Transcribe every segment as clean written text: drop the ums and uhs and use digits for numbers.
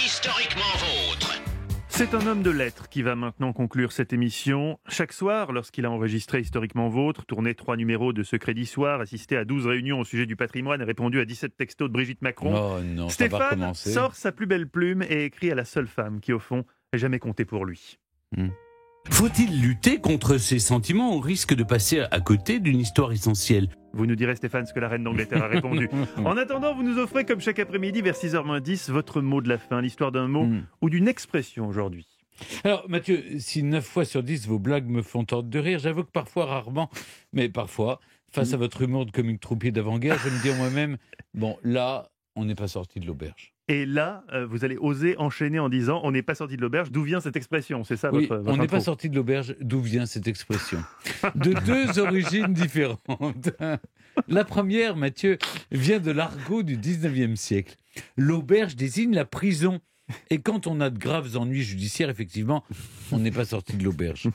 Historiquement vôtre. C'est un homme de lettres qui va maintenant conclure cette émission. Chaque soir, lorsqu'il a enregistré Historiquement Vôtre, tourné 3 numéros de Secret d'Histoire, assisté à 12 réunions au sujet du patrimoine et répondu à 17 textos de Brigitte Macron, Oh non, ça va Stéphane recommencer. sort sa plus belle plume et écrit à la seule femme qui, au fond, n'a jamais compté pour lui. Faut-il lutter contre ces sentiments au risque de passer à côté d'une histoire essentielle ? Vous nous direz, Stéphane, ce que la reine d'Angleterre a répondu. En attendant, vous nous offrez, comme chaque après-midi, vers 6h10, votre mot de la fin, l'histoire d'un mot ou d'une expression aujourd'hui. Alors Mathieu, si 9 fois sur 10 vos blagues me font tordre de rire, j'avoue que parfois, rarement, mais parfois, face à votre humour de comique troupier d'avant-guerre, je me dis en moi-même, bon là, on n'est pas sorti de l'auberge. Et là, vous allez oser enchaîner en disant « on n'est pas sorti de l'auberge ». D'où vient cette expression ? C'est ça Oui, votre on n'est intro. pas sorti de l'auberge, d'où vient cette expression ? De deux origines différentes. La première, Mathieu, vient de l'argot du 19e siècle. L'auberge désigne la prison. Et quand on a de graves ennuis judiciaires, effectivement, on n'est pas sorti de l'auberge.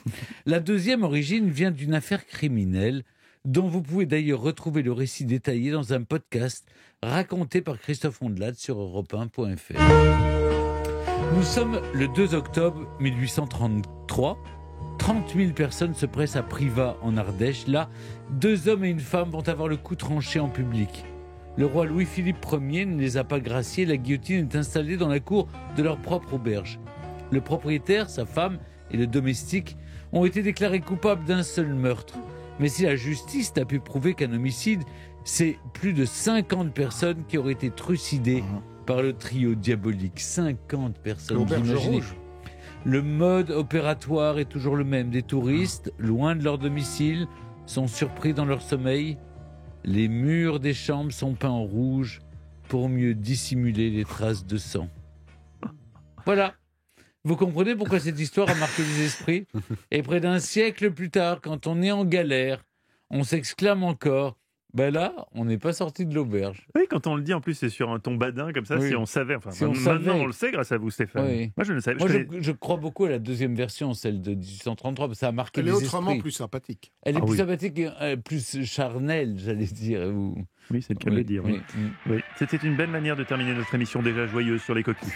La deuxième origine vient d'une affaire criminelle dont vous pouvez d'ailleurs retrouver le récit détaillé dans un podcast raconté par Christophe Ondelat sur europe1.fr. Nous sommes le 2 octobre 1833. 30 000 personnes se pressent à Privas, en Ardèche. Là, 2 hommes et une femme vont avoir le cou tranché en public. Le roi Louis-Philippe Ier ne les a pas graciés. La guillotine est installée dans la cour de leur propre auberge. Le propriétaire, sa femme et le domestique ont été déclarés coupables d'un seul meurtre. Mais si la justice n'a pu prouver qu'un homicide, c'est plus de 50 personnes qui auraient été trucidées par le trio diabolique. 50 personnes, vous L'auberge imaginez ? rouge. Le mode opératoire est toujours le même. Des touristes, loin de leur domicile, sont surpris dans leur sommeil. Les murs des chambres sont peints en rouge pour mieux dissimuler les traces de sang. Voilà. Vous comprenez pourquoi cette histoire a marqué les esprits ? Et près d'un siècle plus tard, quand on est en galère, on s'exclame encore « Ben là, on n'est pas sorti de l'auberge ». Oui, quand on le dit, en plus, c'est sur un ton badin, comme ça, Oui. si on savait. Enfin, Si on maintenant, savait. on le sait grâce à vous, Stéphane. Oui. Moi, je ne le savais. Moi, Je connais- je crois beaucoup à la deuxième version, celle de 1833, parce que ça a marqué Elle est les autrement esprits. plus sympathique. Elle est Ah plus oui. sympathique et plus charnelle, j'allais dire. Oui, c'est le cas de le dire. Oui. oui. Oui. C'était une belle manière de terminer notre émission déjà joyeuse sur les cocus.